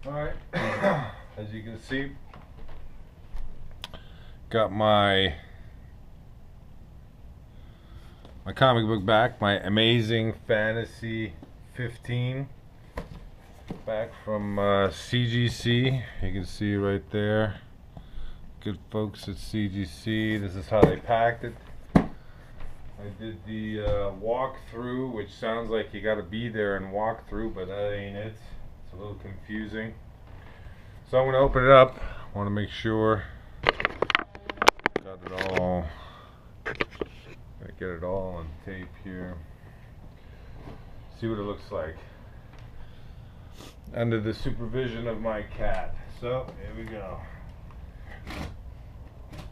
Alright, as you can see, got my comic book back, my Amazing Fantasy 15, back from CGC. You can see right there, good folks at CGC. This is how they packed it. I did the walkthrough, which sounds like you gotta be there and walk through, but that ain't it. It's a little confusing. So I'm gonna open it up. I wanna make sure got it all. Gonna get it all on tape here. See what it looks like under the supervision of my cat. So here we go.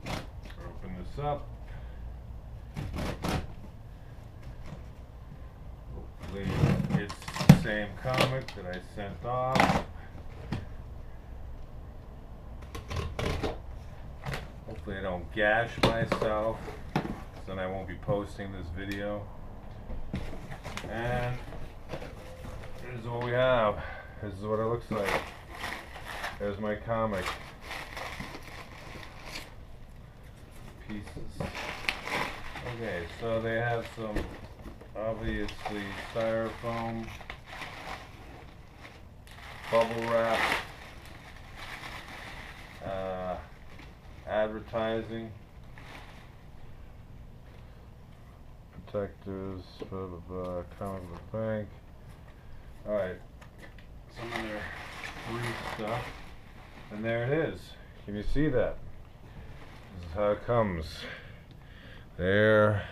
Open this up. Hopefully it's the same comic that I sent off. Hopefully I don't gash myself, then I won't be posting this video. And here's what we have. This is what it looks like. There's my comic. Pieces. Okay, so they have some, obviously, styrofoam, bubble wrap, advertising, protectors for the comic book bank. Alright, some of their free stuff, and there it is. Can you see that? This is how it comes. There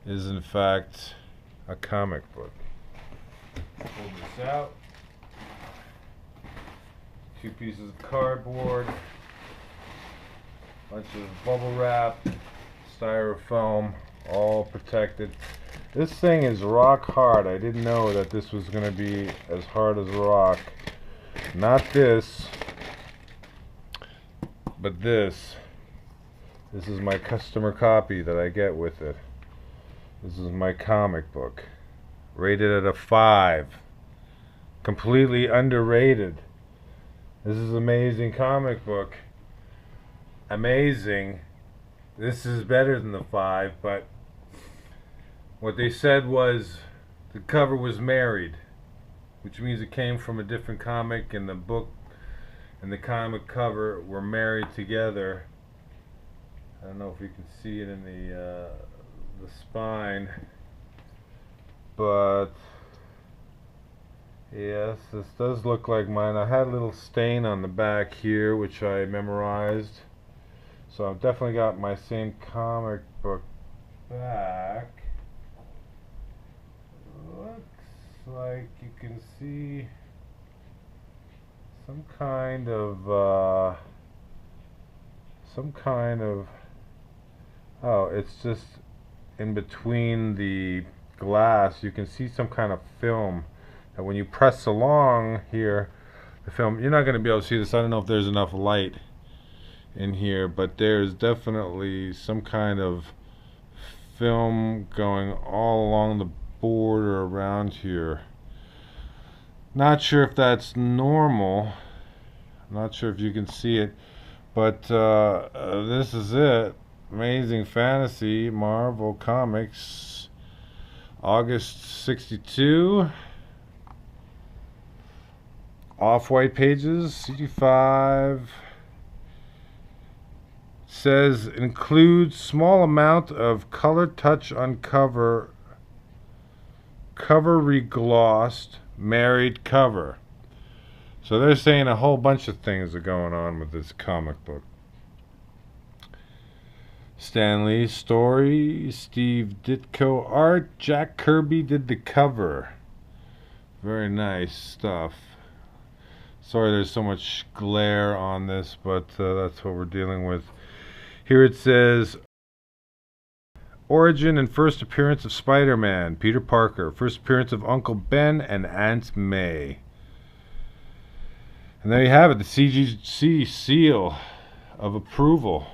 is in fact a comic book. Pull this out. Two pieces of cardboard, bunch of bubble wrap, styrofoam, all protected. This thing is rock hard. I didn't know that this was going to be as hard as rock. Not this, but this. This is my customer copy that I get with it. This is my comic book. Rated at a 5. Completely underrated. This is amazing comic book. Amazing. This is better than the 5, but what they said was the cover was married, which means it came from a different comic, and the book and the comic cover were married together. I don't know if you can see it in the spine, but yes, this does look like mine. I had a little stain on the back here, which I memorized. So I've definitely got my same comic book back. Looks like you can see some kind of oh, it's just in between the glass. You can see some kind of film that when you press along here, the film, you're not going to be able to see this. I don't know if there's enough light in here, but there's definitely some kind of film going all along the border around here. Not sure if that's normal. Not sure if you can see it, but this is it. Amazing Fantasy, Marvel Comics, August 62. Off-white pages, CD5. Says includes small amount of color touch on cover reglossed married cover. So they're saying a whole bunch of things are going on with this comic book. Stan Lee story, Steve Ditko art, Jack Kirby did the cover. Very nice stuff. Sorry there's so much glare on this, but that's what we're dealing with. Here it says, origin and first appearance of Spiderman, Peter Parker. First appearance of Uncle Ben and Aunt May. And there you have it, the CGC seal of approval.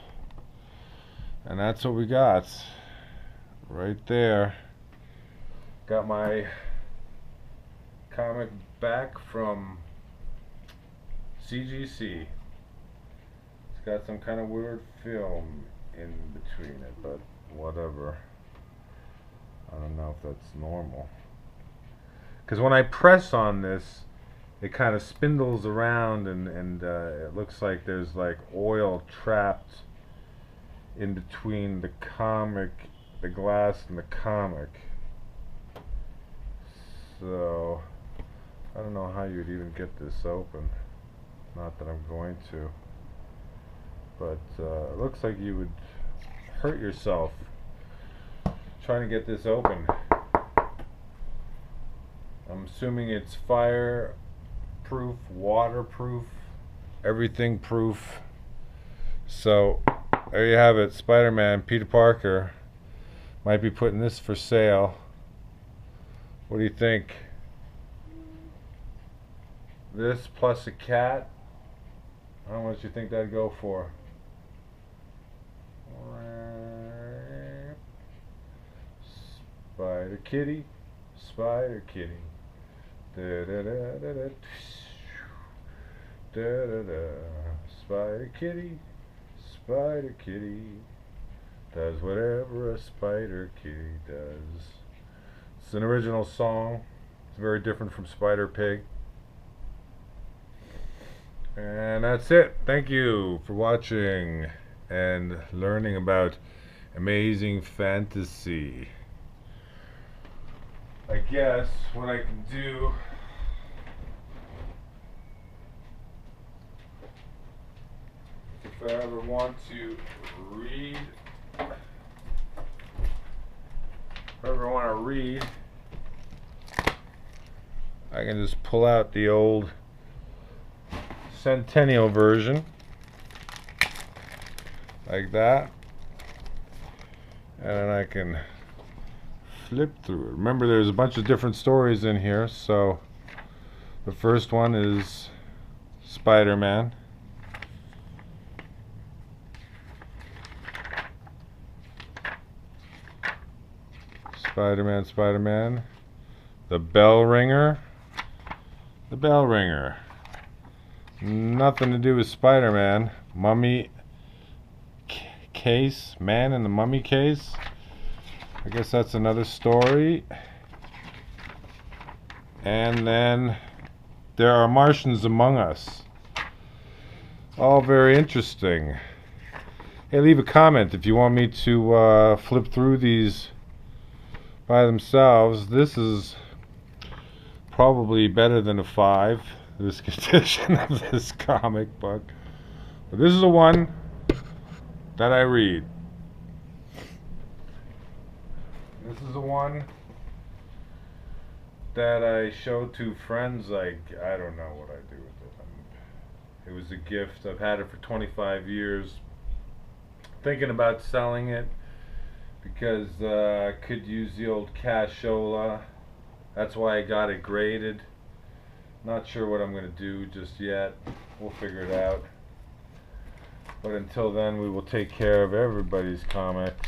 And that's what we got. Right there. Got my comic back from CGC. It's got some kind of weird film in between it, but whatever. I don't know if that's normal. Because when I press on this, it kind of spindles around, and it looks like there's like oil trapped in between the glass and the comic. So I don't know how you'd even get this open. Not that I'm going to. But it looks like you would hurt yourself trying to get this open. I'm assuming it's fireproof, waterproof, everything proof. So there you have it, Spider-Man. Peter Parker might be putting this for sale. What do you think? This plus a cat? How much do you think that'd go for? Spider Kitty, Spider Kitty. Da da da da da. Da da da. Spider Kitty, Spider Kitty. Does whatever a Spider Kitty does. It's an original song. It's very different from Spider Pig. And that's it. Thank you for watching and learning about amazing fantasy. I guess what I can do if I ever want to read, I can just pull out the old Centennial version like that, and then I can flip through it. Remember, there's a bunch of different stories in here. So the first one is Spider-Man. Spider-Man. The Bell Ringer. The Bell Ringer. Nothing to do with Spider-Man. Mummy case. Man in the mummy case. I guess that's another story. And then There Are Martians Among Us. All very interesting. Hey, leave a comment if you want me to flip through these by themselves. This is probably better than a 5, this edition of this comic book. But this is the one that I read. This is the one that I show to friends. Like, I don't know what I do with it. It was a gift. I've had it for 25 years. Thinking about selling it because I could use the old cashola. That's why I got it graded. Not sure what I'm going to do just yet. We'll figure it out. But until then, we will take care of everybody's comics.